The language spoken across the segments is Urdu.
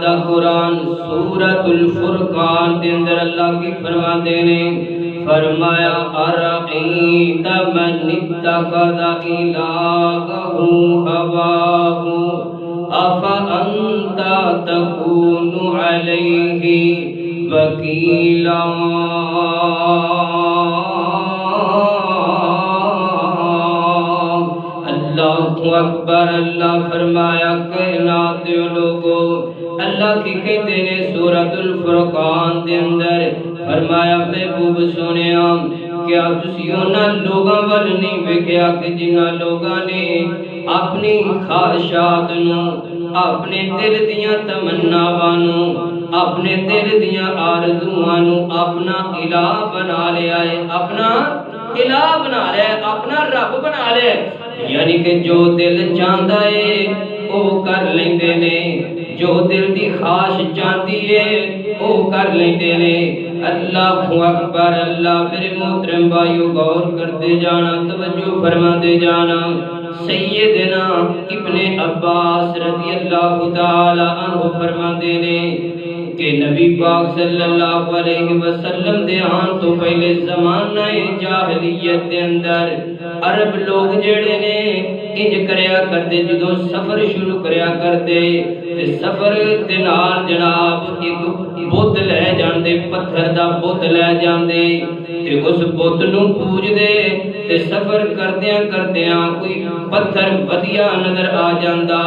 والا قرآن سورۃ الفرقان دے اندر اللہ کی فرما دینے فرمایا ارائیت من اتخذ الہہ ہواہ افانت تکون علیہ وکیلا۔ اللہ اکبر۔ اللہ فرمایا کائنات دے لوگو اللہ کی کہتے نے سورۃ الفرقان دے اندر فرمایا محبوب سنیا کیا تسی انہاں لوگاں ول نہیں ویکھیا کہ جنہاں لوگاں نے اپنی خواہشات نو اپنے دل دیاں تمناواں نو اپنے دل دیاں آرزوواں نو اپنا الہ بنا لیا ہے، اپنا الہ بنا لیا ہے، اپنا رب بنا لیا ہے۔ یعنی کہ جو دل چاہتا ہے وہ کر لیندے نے، جو دل دی خواہش چاہتی ہے وہ کر لیندے نے۔ اللہ اکبر۔ اللہ میرے محترم بھائیو غور کرتے جانا، توجہ فرماتے جانا۔ سیدنا ابن عباس رضی اللہ تعالی عنہ فرماتے نے کہ نبی پاک صلی اللہ علیہ وسلم دے آن تو پہلے زمانہ جاہلیت دے اندر عرب لوگ جڑے نے انج کریا کرتے جدو سفر شروع کریا کرتے تے سفر دے نال جناب ایک بت لے جاندے، پتھر دا بت لے جاندے تے اس بت نو پوج دے تے سفر کردیاں کردیاں کوئی پتھر ودیا نظر آ جاندا،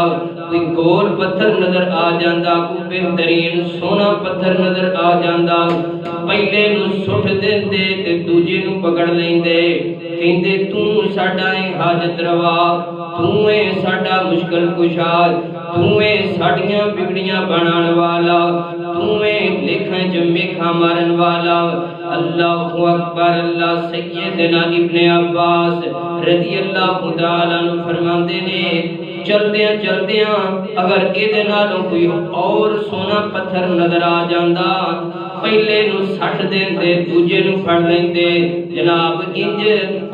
کوئی گول پتھر نظر آ جاندا، کوئی بہترین سونا پتھر نظر آ جاندا، پہلے نو سٹ دیندے تے دوجے نو پکڑ لیندے، کہندے تو ساڈا حاجت روا، تو ساڈا مشکل کشا، تو ساڈیاں بگڑیاں بنان والا، تو لکھاں چ میکھاں مارن والا۔ اللہ اکبر۔ اللہ سیدنا ابن عباس رضی اللہ تعالیٰ عنہ فرماندے نے چلدیاں چلدیاں اگر ایدے نالوں کوئی اور سونا پتھر نظر آ جاندا پہلے نو سٹ دیندے دوجے نو پھڑ لیندے، جناب انج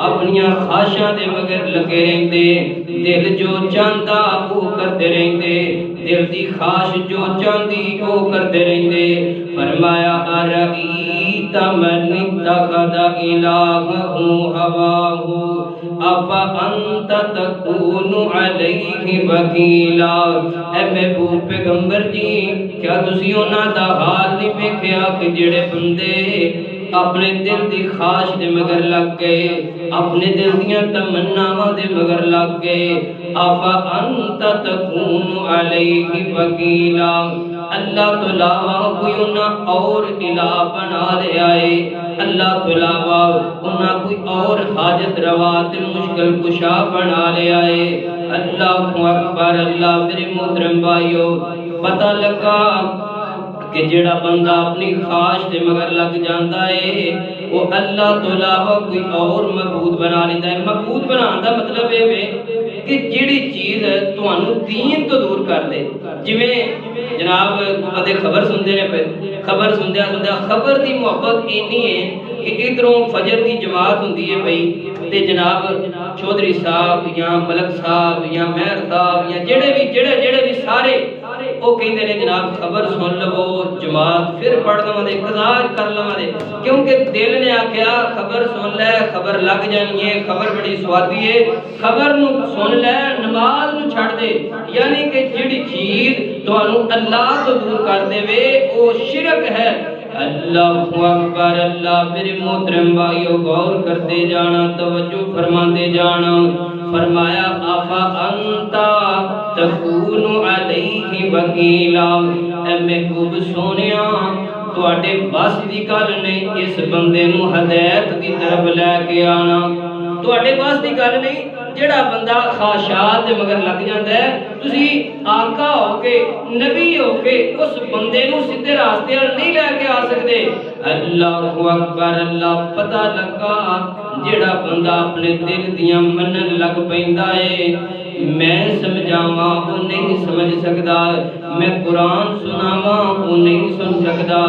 اپنیاں خواہشاں دے مگر لگے رہندے، دل جو چاہندا وہ کرتے رہندے، دل دی خواہش جو چاہندی وہ کرتے رہندے۔ فرمایا ارائیت من اتخذ الہہ ہواہ افانت تکون علیہ وکیلا۔ اے محبوب پیغمبر جی کیا تسی انہاں دا حال نہیں ویکھیا کہ جڑے بندے اپنے دل دی خواہش دے مگر لگ گئے، اپنے دل دیاں تمناواں دے مگر لگ گئے، افانت تکون علیہ وکیلا۔ اللہ تو علاوہ کوئی انہاں اور الہ بنا لیا ہے، اللہ تو علاوہ انہاں کوئی اور حاجت روا تے مشکل کشا بنا لیا ہے۔ اللہ اکبر۔ اللہ میرے محترم بھائیو پتہ لگا کہ جڑا بندہ اپنی خواہش دے مگر لگ جاندا ہے وہ اللہ تو علاوہ کوئی اور معبود بنا لیتا ہے۔ معبود بنانا دا مطلب ہے کہ جڑی چیز تانوں دین تو دور کر دے، جویں جناب بندے خبر سنتے نے پہ خبر سندیا خبر دی محبت اینی ہے کہ ادھروں فجر دی جماعت ہوندی ہے بھئی تے جناب چودھری صاحب یا ملک صاحب یا مہر صاحب یا جڑے بھی سارے وہ کہتے ہیں جناب خبر سن لو جماعت پھر پڑھ لو دے قضا کر لو دے، کیونکہ دل نے آکھیا خبر سن لے خبر لگ جانی ہے، خبر بڑی سوادی ہے، خبر نو سن لے نماز نو چھڑ دے۔ یعنی کہ جڑی چیز تانوں اللہ تو دور کر دے وے او شرک ہے۔ اللہ اکبر۔ اللہ میرے محترم بھائیو غور کرتے جانا، توجہ فرماتے جانا۔ فرمایا افانت تکون علیہ وکیلا۔ اے محبوب سونیا تواڈے بس دی گل نہیں اس بندے نو ہدایت دی طرف لے کے آنا، تواڈے بس دی گل نہیں۔ جڑا بندہ خواہشات دے مگر لگ جاندا ہے تسی آقا ہو کے نبی ہو کے اس بندے نو سیدھے راستے ول نہیں لے کے آ سکدے۔ اللہ اکبر۔ اللہ پتہ لگا جڑا بندہ اپنے دل دیاں منن لگ پیندا ہے میں سمجھاواں وہ نہیں سمجھ سکدا، میں قرآن سناواں وہ نہیں سن سکدا،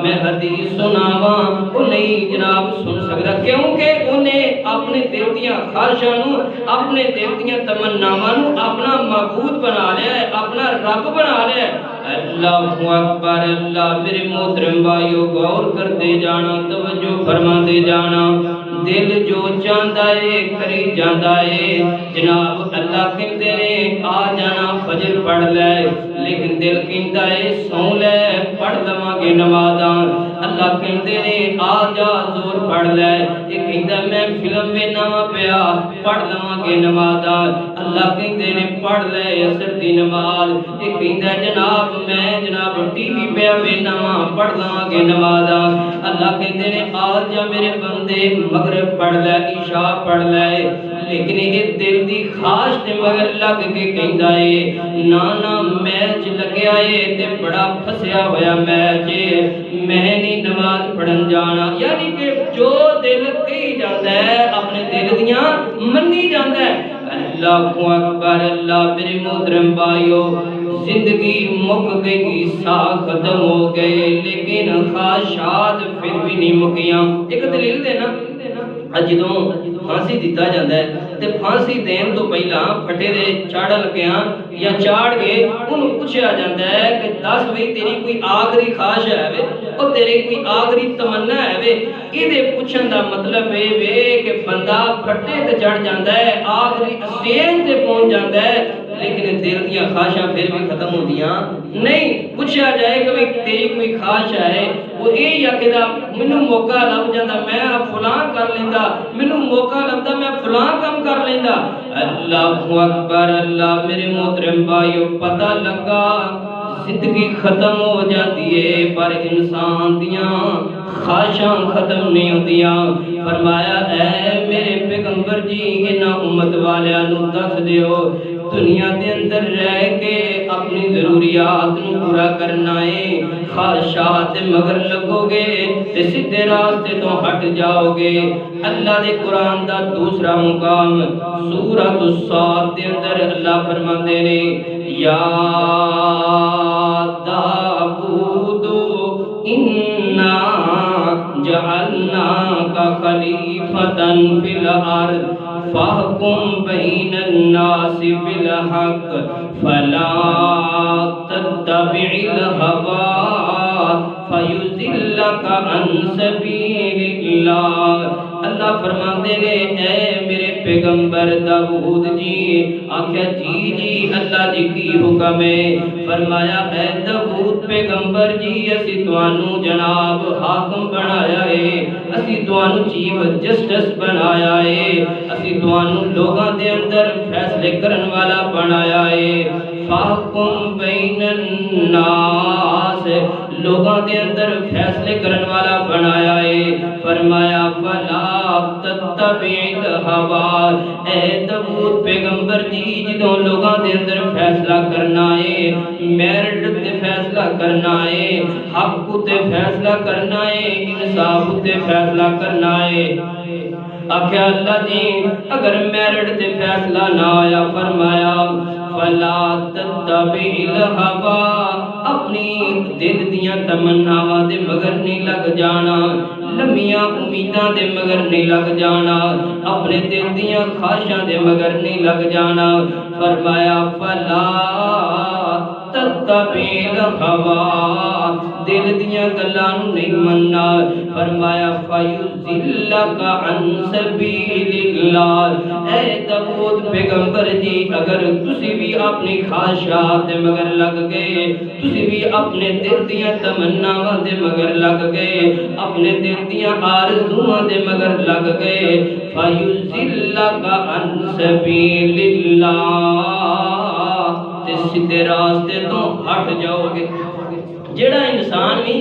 میں حدیث سناواں وہ نہیں جناب سن سکدا، کیونکہ انہیں اپنے دل دیاں خواہشاں نو اپنے دل دیاں تمناواں نو اپنا معبود بنا لیا ہے، اپنا رب بنا لیا ہے۔ اللہ اکبر اللہ میرے محترم بھائیو غور کرتے جانا توجہ فرماتے جانا دل جو چاہتا ہے کری جاتا ہے جناب اللہ کہتے نے آ جانا فجر پڑھ لے لیکن دل کہتا ہے سو لے پڑھ لواں گے نمازاں اللہ کہتے نے آ جا زور پڑھ لے یہ کہتا میں فلم ویکھنا پیا پڑھ لواں گے نمازاں اللہ کہتے نے پڑھ لے عصر دی نماز یہ کہتا جناب میں جناب ٹی وی پہ ویکھنا پڑھ لواں گے نمازاں اللہ کہتے نے آ جا میرے بندے مغرب پڑھ لے عشاء پڑھ لے لیکن یہ دل دی خواہش تے مگر لگ کے کہندا ہے نا میچ لگیا ہے تے بڑا پھسیا ہویا میچ میں نہیں نماز پڑھن جانا یعنی کہ جو دل کہی جاندا ہے اپنے دل دیاں منی جاندا ہے اللہ اکبر اللہ میرے محترم بھائیو زندگی مک گئی ساہ ختم ہو گئے لیکن خواہشات پھر بھی نہیں مکیاں ایک دلیل دینا جدوں پھانسی دیتا جاتا ہے تے پھانسی دین تو پہلا پھٹے دے چاڑا لگیاں یا چاڑ کے انہوں پوچھا جاتا ہے کہ دس بھئی تیری کوئی آخری خواہش ہے وے اور تیرے کوئی آخری تمنا ہے وے یہ دے پوچھن دا مطلب ہے وے کہ بندہ پھٹے تے چڑھ جاتا ہے آخری اسٹیج تے پہنچ جاتا ہے لیکن دل دیا خواہشاں پھر بھی ختم ہو دیاں نہیں پوچھا جائے کہ تیری کوئی خواہش ہے وہ یہ یا کہ منو موقع لب جاتا میں فلاں کر لیندہ منو موقع لبدا میں فلاں کم کر لیندہ اللہ اکبر اللہ میرے محترم بھائیو پتہ لگا زندگی ختم ہو جاتی ہے پر انسان دیاں خواہشاں ختم نہیں ہوتیاں فرمایا اے میرے پیغمبر جی انہاں امت والیاں نو دس دیو دنیا دے اندر رہ کے اپنی ضروریات نو پورا کرنا ہے خواہشات مگر لگو گے تے سیدھے راستے تو ہٹ جاؤ گے اللہ دے قرآن دا دوسرا مقام سورۃ الصاد دے اندر اللہ فرماندے نے یا داؤد انا جعلناک خلیفۃ فی الارض فاحکم بین الناس بالحق فلا تتبع الہوی فیضلک عن سبیل اللہ اللہ فرماتے نے اے میرے پیغمبر داؤد جی آکھیا جی اللہ جی کی حکم ہے فرمایا اے داؤد پیغمبر جی اسی توانو جناب حاکم بنایا ہے اسی توانو چیف جسٹس بنایا ہے اسی توانو لوگاں دے اندر فیصلے کرن والا بنایا ہے فاحکم بین الناس لوگاں دے اندر فیصلے کرن والا بنایا ہے فرمایا فلا تتبع الہوی اے داؤد پیغمبر جی جدوں لوگاں دے اندر فیصلہ کرنا ہے میرٹ تے فیصلہ کرنا ہے حق تے فیصلہ کرنا ہے انصاف تے فیصلہ کرنا ہے آکھیا اللہ جی اگر میرٹ تے فیصلہ نہ آیا فرمایا فلا تتبع الہوی اپنی دل دیاں تمناواں دے مگر نہیں لگ جانا لمیاں امیداں دے مگر نہیں لگ جانا اپنے دل دیاں خواہشاں دے مگر نہیں لگ جانا فرمایا فلا تتبع الہوی دل دیاں گلاں نہیں مننا فرمایا فیضلک عن سبیل اللہ اے داؤد پیغمبر جی اگر تسی بھی اپنی خواہشات دے مگر لگ گئے تسی بھی اپنے دل دیاں تمناواں دے مگر لگ گئے اپنے دل دیاں آرزوواں دے مگر لگ گئے فیضلک عن سبیل اللہ تے سیدھے راستے تو ہٹ جاؤ گے جڑا انسان بھی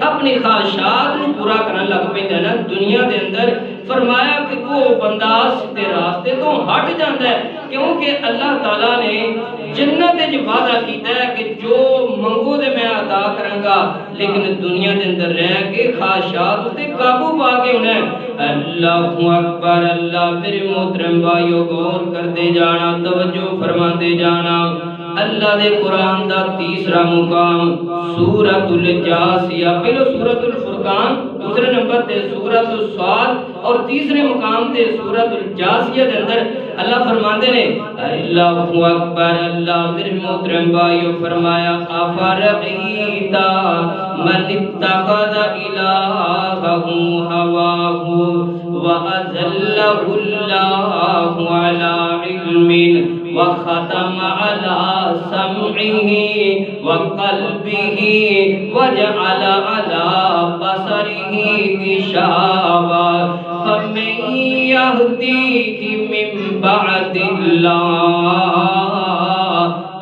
اپنی خواہشات کو پورا کرنے لگ پیندا نا دنیا دے اندر فرمایا کہ وہ بندہ سیدھے راستے تو ہٹ جاتا ہے کیونکہ اللہ تعالیٰ نے جنت وچ وعدہ کیتا ہے کہ جو منگو دے میں عطا کراں گا لیکن دنیا دے اندر رہ کے خواہشات تے قابو پا کے انہیں اللہ اکبر اللہ میرے محترم بھائیو غور کرتے جانا توجہ فرماتے جانا اللہ دے قرآن دا تیسرا مقام سورۃ الجاسیہ پہلو سورۃ الفرقان دوسرے نمبر تے سورۃ الصاد اور تیسرے مقام تے سورۃ الجاسیہ دے اندر اللہ فرماندے نے اللہ اکبر اللہ میرے محترم بھائیو فرمایا افرعیتا من اتخذ الہہ ہواہ وأذلہ اللہ علی علم وختم على سمعه وقلبه وجعل على بصره غشاوة فمن يهديه من بعد الله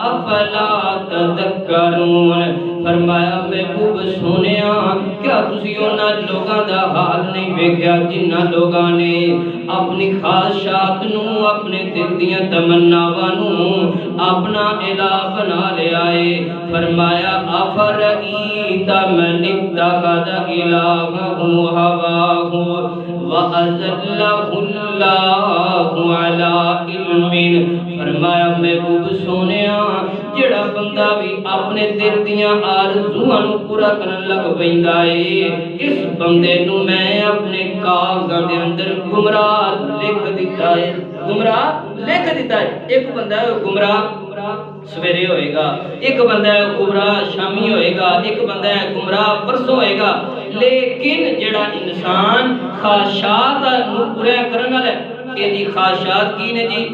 افلا تذکرون فرمایا محبوب سونیا کیا تسی انہاں لوگاں دا حال نہیں ویکھیا جنہاں لوگاں نے اپنی خواہشات نو اپنے دل دیاں تمناواں نو اپنا الہ بنا لیا ہے فرمایا افرعیت من اتخذ الہہ ہواہ وأذلہ اللہ علی علم فرمایا محبوب سونیا جڑا بندہ بھی اپنے دل دیاں آرزوئاں نو پورا کرن لگ پیندا ہے اس بندے نو میں اپنے کاغذاں دے اندر گمراہ لکھ دیتا ہے گمراہ لکھ دیتا ہے ایک بندہ ہے گمراہ سویرے ہوئے گا ایک بندہ ہے گمراہ شامی ہوئے گا ایک بندہ ہے گمراہ پرسوں ہوئے گا لیکن جڑا انسان خواہشات نو پورا کرن والا ہے کہ جی خواہشات کی نے جی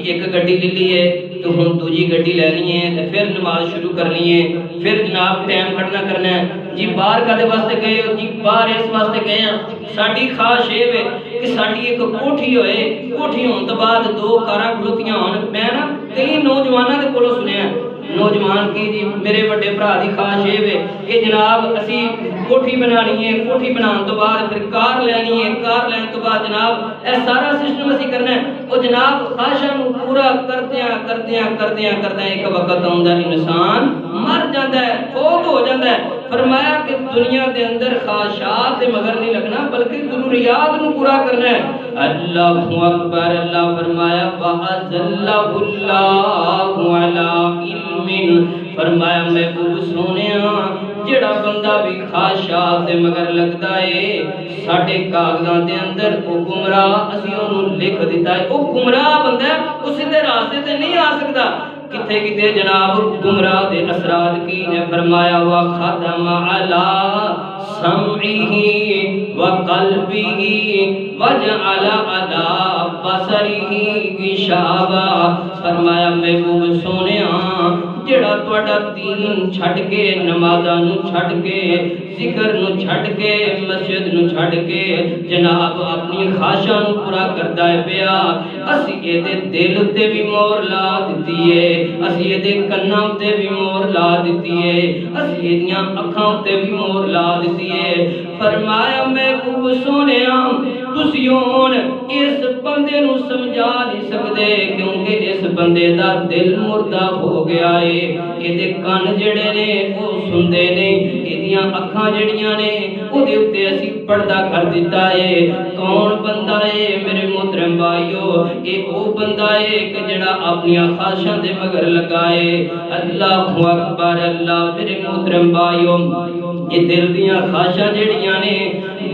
ایک گڈی لے لی ہے تو ہم دوجی گڈی لینی ہے پھر نماز شروع کرنی ہے پھر جناب ٹائم کھڑنا کرنا ہے جی باہر کدے واسطے گئے ہو جی باہر اس واسطے گئے ہیں ساڈی خواہش یہ ہے کہ ساڈی ایک کوٹھی ہوئے کوٹھی ہون تو بعد دو کاراں کھلوتیاں ہون میں نا کئی نوجواناں دے کولوں سنیا نوجوان کی جی میرے بڑے بھرا دی خواہش یہ ہے کہ جناب اسی کوٹھی بنانی ہے کوٹھی بنان تو بعد پھر کار لینی ہے کار لین تو بعد جناب اے سارا سسٹم اسی کرنا ہے وہ جناب خواہشاں نو پورا کردیاں ایک وقت آندا انسان مر جاندا ہے فوت ہو جاندا ہے فرمایا کہ دنیا دے اندر خواہشات دے مگر نہیں لگنا بلکہ ضروریات نو پورا کرنا ہے اللہ اکبر اللہ فرمایا وَأَذَلَّهُ اللَّهُ عَلَىٰ علم فرمایا محبوب سونیا جڑا بندہ بھی خواہشات دے مگر لگدا ہے ساڈے کاغذاں دے اندر او گمراہ اسی اونوں لکھ دیتا ہے او گمراہ بندہ اس دے راستے تے نہیں آ سکدا کتے کتے جناب گمراہ دے اثرات کی نے فرمایا وَخَتَمَ عَلَىٰ سَمْعِهِ وَقَلْبِهِ وَجَعَلَ عَلَىٰ بَصَرِهِ غِشَاوَةً فرمایا محبوب سونیا جڑا تواڈا دین چھڈ کے نمازاں نو چھڈ کے ذکر نو چھڈ کے مسجد نو چھڈ کے جناب اپنی خواہشاں نو پورا کردا ہے پیا اسی اے دے دل تے بھی مہر لا دتی ہے اسی اے دے کناں تے بھی مہر لا دتی ہے اسی اے دیاں اکھاں تے بھی مہر لا دتی ہے فرمایا محبوب سونیا تسی ہن اس بندے نو سمجھا نہیں سکدے کیونکہ اس بندے دا دل مردہ ہو گیا ہے اے دے کان جڑے نے او سندے نے اے دیاں اکھاں جڑیاں نے او دے اوتے اسی پردہ کر دیتا ہے کون بندہ ہے میرے محترم بھائیو اے او بندہ ہے کہ جڑا اپنی خواہشاں دے مگر لگائے اللہ اکبر اللہ میرے محترم بھائیو یہ دل دیاں خواہشاں جڑیاں نے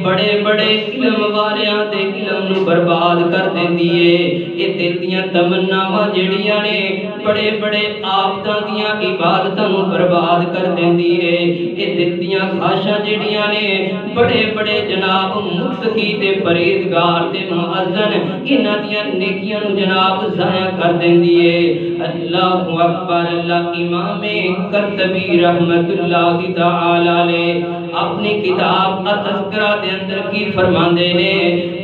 بڑے بڑے علم والیاں دے علم نو برباد کر دیندی ہے یہ دل دیاں تمناواں جڑیاں نے بڑے بڑے عابداں دیاں عبادتاں نو برباد کر دیندی ہے یہ دل دیاں خواہشاں جڑیاں نے بڑے بڑے جناب متقی تے پرہیزگار تے مؤذن انہاں دیاں نیکیاں نو جناب ضائع کر دیندی ہے اللہ اکبر اللہ امام قرطبی رحمت اللہ تعالی علیہ اپنی کتاب التذکرہ دے اندر کی فرماندے نے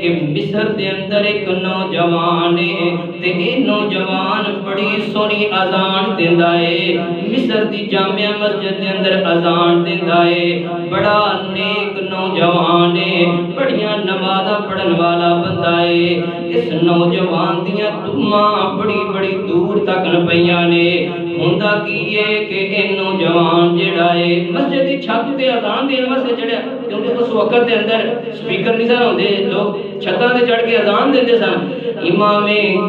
کہ مصر دے اندر ایک نوجوان ہے تے اے نوجوان بڑی سونی اذان دیندا ہے مصر دی جامع مسجد دے اندر اذان دیندا ہے بڑا نیک نوجوان ہے بڑیاں نمازاں پڑھن والا بندہ ہے اس نوجوان دیاں دعاں بڑی بڑی دور تک پیاں نے ہوندا کی ہے کہ اے نوجوان جڑا ہے مسجد دی چھت تے اذان دین واسطے چڑھیا کیونکہ اس وقت دے اندر سپیکر نہیں سن ہوندے لوگ چھتاں تے چڑھ کے اذان دیندے سن امام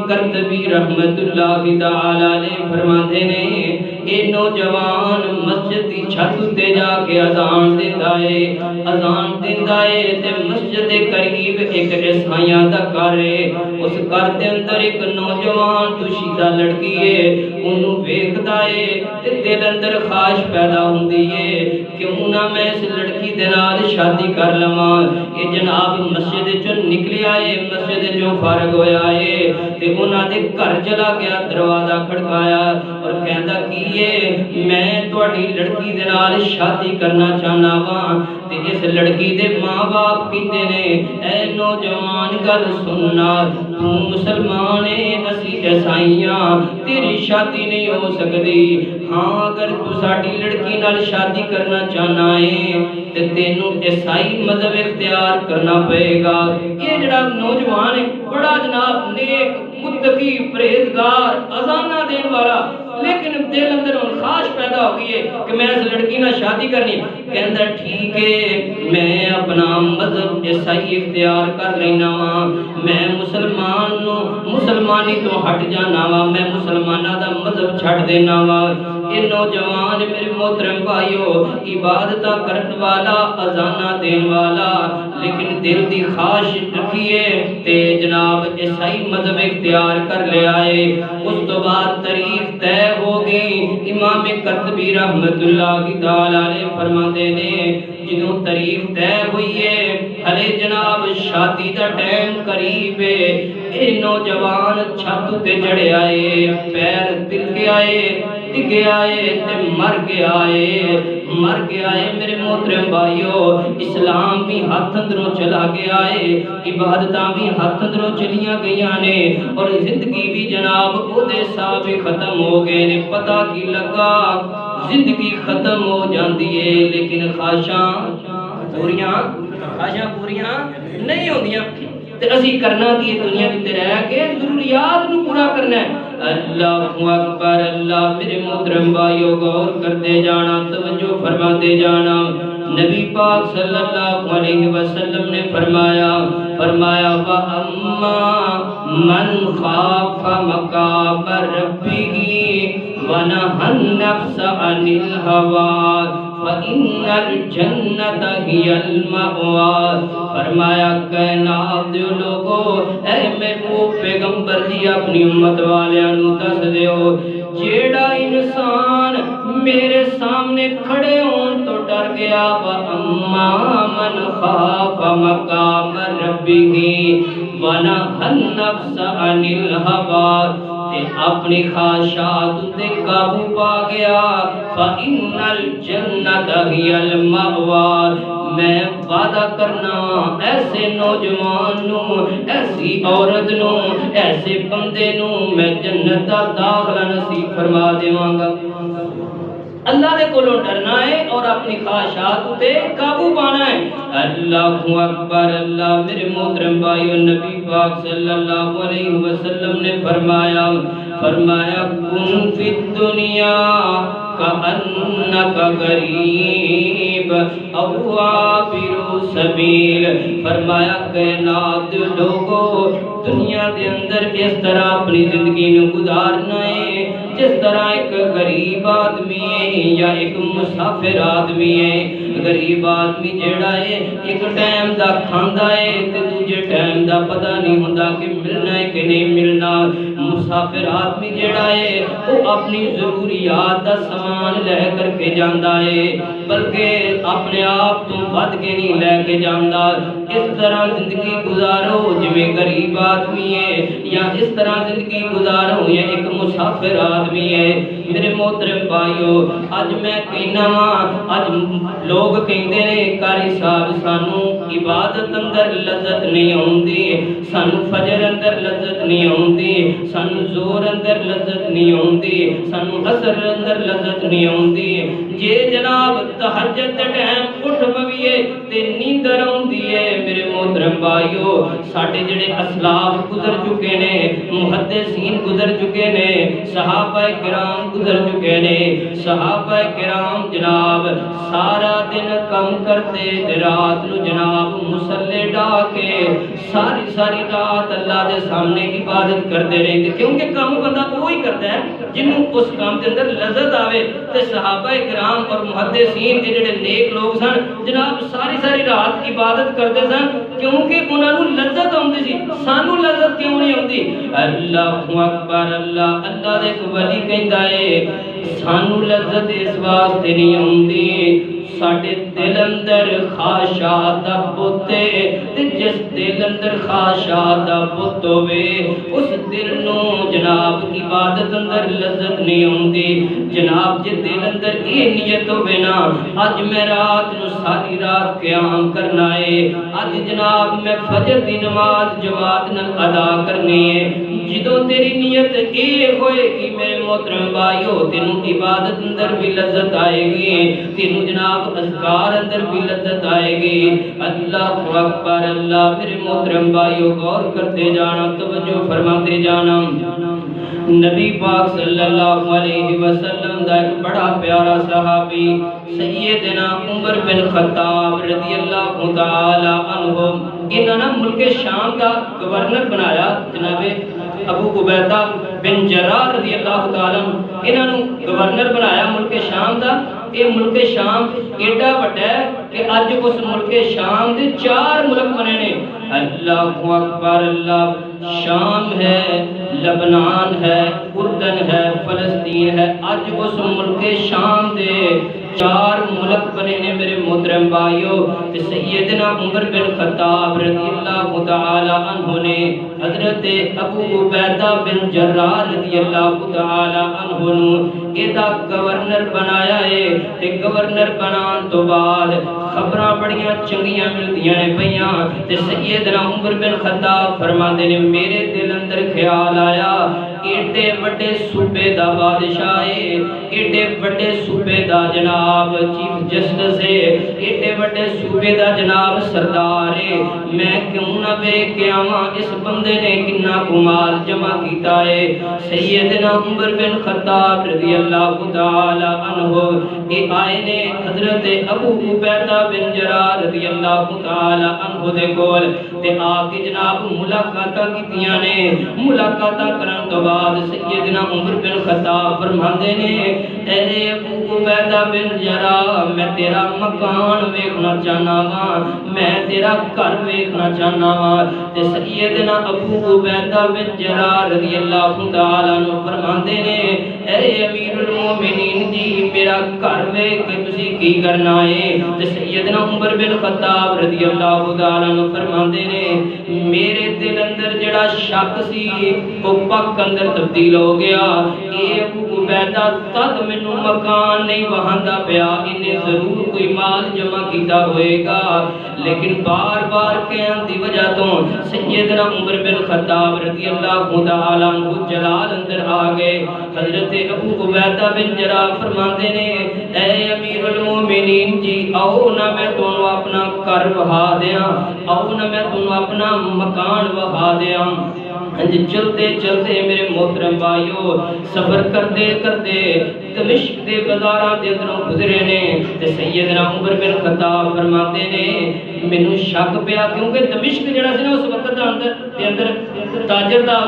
قرطبی رحمت اللہ تعالی علیہ فرماندے نے اے نوجوان مسجد دی چھت تے جا کے اذان دیندا ہے تے مسجد دے قریب ایک عیسائیاں دا گھر ہے اس گھر دے اندر ایک نوجوان دوشیدہ لڑکی ہے انہوں ویکھدا ہے تے دل اندر خواہش پیدا ہوندی ہے کیوں نہ میں اس لڑکی دے نال شادی کر لواں یہ جناب مسجد چوں نکلیا ہے مسجد چوں فارغ ہویا ہے تے انہاں دے گھر چلا گیا دروازہ کھڑکایا اور کہندا کی ہے میں تہاڈی لڑکی دے نال شادی کرنا چاہنا وا تے اس لڑکی دے ماں باپ کہندے نے اے نوجوان گل سننا تو مسلمان ہے اسی عیسائیاں تیری شادی نہیں ہو سکتی ہاں اگر تو ساڈی لڑکی نال شادی کرنا چاہنا ہے تے تینوں عیسائی مذہب اختیار کرنا پئے گا یہ جڑا نوجوان ہے بڑا جناب نیک متقی پرہیزگار اذانہ دین والا لیکن دل اندر خواہش پیدا ہو گئی ہے کہ میں اس لڑکی نہ شادی کرنی کہندا ٹھیک ہے میں اپنا مذہب عیسائی اختیار کر لینا وا میں مسلمانی تو ہٹ جانا وا میں مسلماناں دا مذہب چھڈ دینا وا یہ نوجوان میرے محترم بھائیو عبادتاں کرن والا اذانہ دین والا لیکن دل دی خواہش رکھیے تے جناب عیسائی مذہب اختیار کر لیا ہے اس تو بعد تاریخ طے ہوگی امام قرطبی رحمت اللہ تعالی علیہ فرماتے نے جدوں تاریخ طے ہوئی ہے ہلے جناب شادی دا ٹائم قریب ہے اے نوجوان چھت تے چڑھے آئے پیر تلکے آئے ڈگے آئے تے مر گیا ہے میرے محترم بھائیو اسلام بھی ہاتھ اندروں چلا گیا ہے عبادتاں بھی ہاتھ اندروں چلیاں گئیاں نے اور زندگی بھی جناب او دے سا بھی ختم ہو گئے نے پتہ کی لگا زندگی ختم ہو جاندی ہے لیکن خواہشاں پوریاں نہیں ہوندیاں تے اسی کرنا کی دنیا دی رہ کے ضروریات نو پورا کرنا ہے اللہ اکبر اللہ میرے محترم بھائیو غور کرتے جانا توجہ فرماتے جانا نبی پاک صلی اللہ علیہ وسلم نے فرمایا وَأَمَّا مَنْ خَافَ مَقَامَ رَبِّهِ وَنَهَى النَّفْسَ عَنِ الْهَوَىٰ فَإِنَّ الْجَنَّةَ هِيَ الْمَأْوَىٰ فرمایا کائنات دے لوگو اے محبوب پیغمبر جی اپنی امت والیاں نو دس دیو جیڑا انسان میرے سامنے کھڑے ہون تو ڈر گیا وَأَمَّا مَنْ خَافَ مَقَامَ رَبِّهِ وَنَهَى النَّفْسَ عَنِ الْهَوَىٰ تے اپنی خواہشات تے قابو پا گیا فَإِنَّ الْجَنَّةَ هِيَ الْمَأْوَىٰ میں وعدہ کرنا ایسے نوجوان نو ایسی عورت نو ایسے بندے نو میں جنت دا داخلہ نصیب فرما دیواں گا اللہ دے کولوں ڈرنا ہے اور اپنی خواہشات تے قابو پانا ہے اللہ اکبر اللہ میرے محترم بھائیو نبی پاک صلی اللہ علیہ وسلم نے فرمایا کن فی الدنیا کأنک غریب او عابر سبیل فرمایا کائنات لوگو دنیا دے اندر اس طرح اپنی زندگی نو گزارنا ہے جس طرح ایک غریب آدمی ہے یا ایک مسافر آدمی ہے غریب آدمی جیڑا ہے ایک ٹائم دا کھاندا ہے تے دوجے ٹائم دا پتہ نہیں ہوندا کہ ملنا ہے کہ نہیں ملنا مسافر آدمی جیڑا ہے وہ اپنی ضروریات دا سامان لے کر کے جاندا ہے بلکہ اپنے آپ تو ود کے نہیں لے کے جاندا اس طرح زندگی گزارو جویں غریب آدمی ہے یا اس طرح زندگی گزارو یا ایک مسافر آدمی ہے میرے محترم بھائیو اج میں کہنا وا اج لوگ کہندے نے قاری صاحب سانو عبادت اندر لذت نہیں ہوندی سانو فجر اندر لذت نہیں ہوندی سانو زور اندر لذت نہیں ہوندی سانو عصر اندر لذت نہیں ہوندی جے جناب تہجد دے ٹائم اٹھ پویے تے نیندر آوندی ہے میرے محترم بھائیو ساڈے جڑے اسلاف گزر چکے نے محدثین گزر چکے نے صحابہ کرام گزر چکے نے صحابہ کرام جناب سارا دن کم کرتے تے رات نو جناب مصلے ڈا کے ساری ساری رات اللہ دے سامنے عبادت کرتے رہتے کیونکہ کام بندہ وہی کرتا ہے جنہوں اس کام کے اندر لذت آوے تے صحابہ کرام اور محدثین کے جڑے نیک لوگ سن جناب ساری ساری رات عبادت کرتے سن کیونکہ انہاں نوں لذت آندی سی سانو لذت کیوں نہیں آندی اللہ اکبر اللہ اللہ دے ولی کہندا ہے سانو لذت اس واسطے نہیں آندی ساڈے دل اندر خواہشات دا بت تے جس دل اندر خواہشات دا بت ہوے اس دل نو جناب عبادت اندر لذت نہیں آندی جناب جے دل اندر یہ نیت ہوے نا اج میں رات نو ساری رات قیام کرنا ہے اج جناب میں فجر دی نماز جماعت نال ادا کرنی ہے جدوں تیری نیت یہ ہوئے گی میرے محترم بھائیو تینوں عبادت اندر بھی لذت آئے گی تینوں جناب اذکار اندر بھی لذت آئے گی اللہ اکبر اللہ میرے محترم بھائیو غور کرتے جانا توجہ فرماتے جانا نبی پاک صلی اللہ علیہ وسلم دا ایک بڑا پیارا صحابی سیدنا عمر بن خطاب رضی اللہ تعالی عنہ انہوں نے ملک شام کا گورنر بنایا جناب ابو عبیدہ بن جراح رضی اللہ تعالی انہوں نے گورنر بنایا ملک شام دا یہ ملک شام ایڈا بڑا ہے کہ اج اس ملک شام دے 4 ملک بنے نے اللہ اکبر اللہ شام ہے لبنان ہے اردن ہے فلسطین ہے اج اس ملک شام دے 4 ملک بنے نے میرے محترم بھائیو سیدنا عمر بن خطاب رضی اللہ تعالی عنہ نے حضرت ابو عبیدہ بن جراح رضی اللہ تعالی عنہ نو ایدا گورنر بنایا ہے تے گورنر بنان تو بعد خبراں بڑیاں چنگیاں ملدیاں نے پیاں تے سیدنا عمر بن خطاب فرماندے نے میرے دل اندر خیال آیا ایڈے بڑے صوبے دا بادشاہ ہے ایڈے بڑے صوبے دا جناب چیف جسٹس ہے ایڈے بڑے صوبے دا جناب سردار ہے میں کیوں نہ بے قیامہ اس بندے نے کنا کمال جمع کیتا ہے سیدنا عمر بن خطاب رضی اللہ تعالی عنہ یہ آئے نے حضرت ابو عبیدہ بن جراح رضی اللہ تعالی عنہ دے کول تے آ کے جناب ملاقاتاں کیتیاں نے ملاقاتاں کرن تو بعد سیدنا عمر بن خطاب فرماندے نے اے ابو عبیدہ بن جراح میں تیرا مکان ویکھنا چاہنا وا میں تیرا گھر ویکھنا چاہنا وا تے سیدنا ابو عبیدہ بن جراح رضی اللہ تعالی عنہ فرماندے نے اے امیر المومنین جی میرا گھر ویکھ کے تسی کی کرنا ہے تے سیدنا عمر بن خطاب رضی اللہ تعالی عنہ فرماندے نے میرے دل اندر جڑا شک سی وہ پک اندر تبدیل ہو گیا اے ابو عبیدہ تد مینوں مکان نہیں وہاندا پیا انہیں ضرور کوئی مال جمع کیتا ہوئے گا لیکن بار بار کہن دی وجہ تو سیدنا عمر بن خطاب رضی اللہ تعالی عنہ جلال اندر آ گئے حضرت ابو عبیدہ بن جراح فرماندے نے اے امیر المومنین جی آؤ نہ میں تانوں اپنا گھر وہا دیاں آؤ نہ میں تانوں اپنا مکان وہا دیاں چلتے چلتے میرے محترم بھائیو سفر کرتے کرتے دمشق دے بازاراں دے اندروں گزرے نے تے سیدنا عمر بن خطاب فرماتے نے مینوں شک پیا کیونکہ دمشق جڑا سی نا اس وقت دے اندر تاجر دا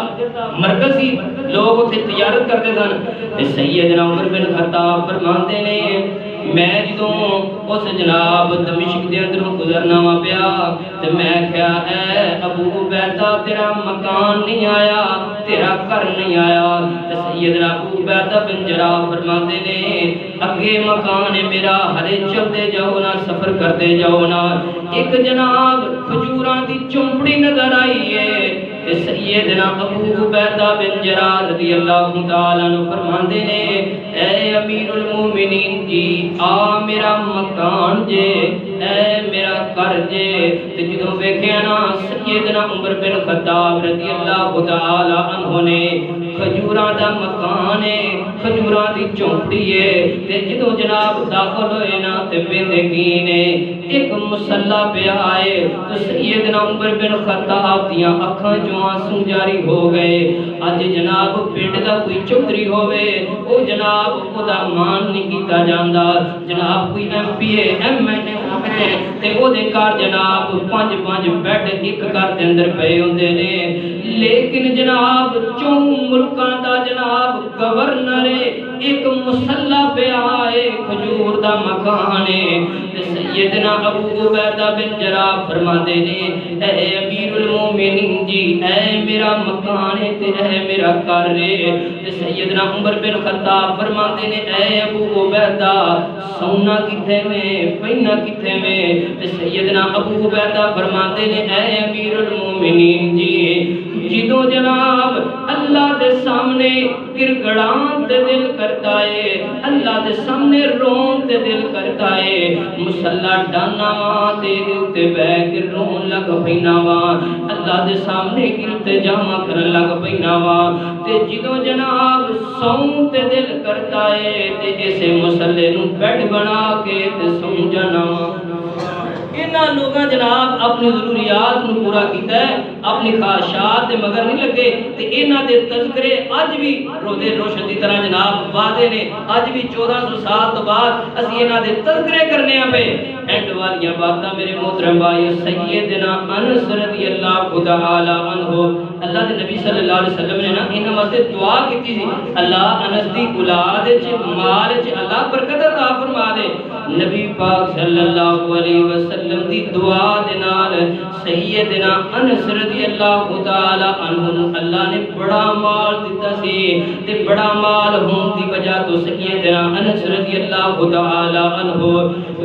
مرکز سی لوگ اوتھے تجارت کرتے سن تے سیدنا عمر بن خطاب فرماتے نے میں جدوں اس جناب دمشق دے اندروں گزرنا وا پیا تے میں کہیا اے ابو عبیدہ تیرا مکان نہیں آیا تیرا گھر نہیں آیا تے سیدنا ابو عبیدہ بن جراح فرماندے نے اگے مکان ہے میرا ہلے چلتے جاؤ نا سفر کرتے جاؤ نا ایک جناب کھجوراں دی چمپڑی نظر آئی ہے تے سیدنا ابو عبیدہ بن جراح رضی اللہ تعالی عنہ فرماندے نے اے امیر المومنین جی آ میرا مکان جے اے میرا کر جے تے جدوں ویکھیا نا سیدنا عمر بن خطاب رضی اللہ تعالی عنہ نے کھجوراں دا مکان ہے کھجوراں دی جھونپڑی ہے تے جدوں جناب داخل ہوئے نا تے ویندے کی نے ایک مصلا پہ آئے تو سیدنا عمر بن خطاب دیاں اکھاں چوں آنسو جاری ہو گئے اج جناب پنڈ دا کوئی چودھری ہوئے او جناب خدا مان نہیں کیتا جاندا جناب کوئی M P A M N A ہوئے تے او دے کار جناب پانچ بیڈ ایک کار دے اندر پئے ہوندے نے لیکن جناب چوں ملکاں دا جناب گورنر ایک مصلا پہ آئے کھجور دا مکان ہے تے سیدنا ابو عبیدہ بن جراح فرماندے نے اے امیر المومنین جی اے میرا مکان ہے تے اے میرا گھر ہے تے سیدنا عمر بن خطاب فرماندے نے اے ابو عبیدہ سونا کتے میں پہنا کتے میں تے سیدنا ابو عبیدہ فرماندے نے اے امیر المومنین جی جدوں جناب اللہ دے سامنے گڑگڑان تے دل کرتا ہے اللہ دے سامنے رون تے دل کرتا ہے مصلا ڈانا وا تے تے بیٹھ کے رون لگ پینا وا اللہ دے سامنے التجا کرن لگ پینا وا تے جدوں جناب سوں تے دل کرتا ہے تے اسے مصلے نو بیڈ بنا کے تے سوں جانا وا انہاں لوگاں جناب اپنی ضروریات نو پورا کیتا ہے اپنی خواہشات دے مگر نہیں لگے تے انہاں دے تذکرے اج بھی روزے روشن دی طرح جناب وعدے نے اج بھی 1400 سال تو بعد اسی انہاں دے تذکرے کرنے پے اینڈ والیاں باتاں میرے محترم بھائی سیدنا انس رضی اللہ تعالی عنہ اللہ دے نبی صلی اللہ علیہ وسلم نے نا انہاں واسطے دعا کیتی سی اللہ انس دی اولاد وچ مال وچ اللہ برکت عطا فرما دے نبی پاک صلی اللہ علیہ وسلم دی دعا دے نال سیدنا انس رضی اللہ تعالی عنہ اللہ نے بڑا مال دیتا سی تے بڑا مال ہون دی وجہ تو سیدنا انس رضی اللہ تعالی عنہ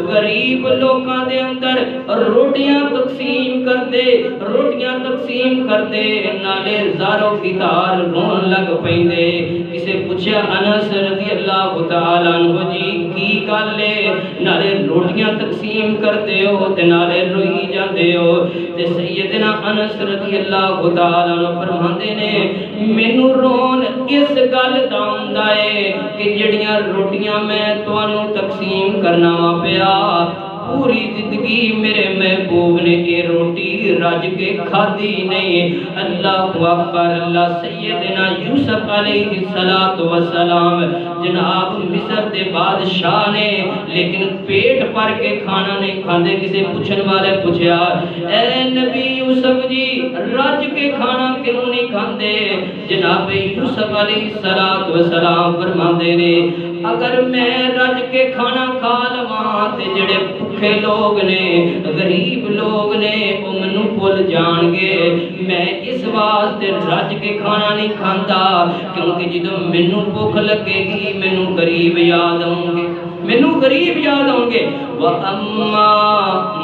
غریب لوکاں دے اندر روٹیاں تقسیم کر دے نالے زارو فطار رون لگ پیندے کسے پوچھا انس رضی اللہ تعالی عنہ جی کی گل ہے نالے روٹیاں تقسیم کرتے ہو تے نالے روئی جاندے ہو تے سیدنا انس رضی اللہ تعالی عنہ فرماندے نے مینوں رون اس گل دا ہوندا ہے کہ جڑیاں روٹیاں میں تانوں تقسیم کرنا وا پیا پوری زندگی میرے محبوب نے یہ روٹی رج کے کھادی نہیں اللہ اکبر اللہ سیدنا یوسف علیہ السلام جناب مصر دے بادشاہ نے لیکن پیٹ بھر کے کھانا نہیں کھاندے کسے پوچھن والے پوچھیا اے نبی یوسف جی رج کے کھانا کیوں نہیں کھاندے جناب یوسف علیہ السلام فرماندے نے اگر میں رج کے کھانا کھا لواں تے جڑے بھوکے لوگ نے غریب لوگ نے او مینوں بھول جان گے میں اس واسطے رج کے کھانا نہیں کھاندا کیونکہ جدوں مینوں بھوک لگے گی مینوں غریب یاد آؤں گے وَأَمَّا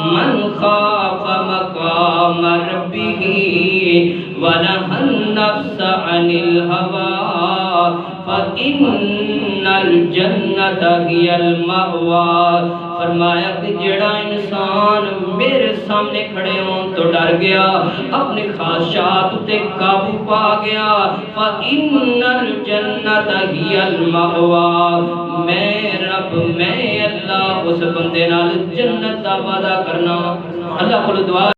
مَنْ خَافَ مَقَامَ رَبِّهِ وَنَهَى النَّفْسَ عَنِ الْهَوَىٰ فَإِنَّ الْجَنَّةَ هِيَ الْمَأْوَىٰ فرمایا کہ جڑا انسان میرے سامنے کھڑے ہوں تو ڈر گیا اپنی خواہشات تے قابو پا گیا فَإِنَّ الْجَنَّةَ هِيَ الْمَأْوَىٰ میں رب میں اللہ اس بندے نال جنت دا وعدہ کرنا اللہ کو دعا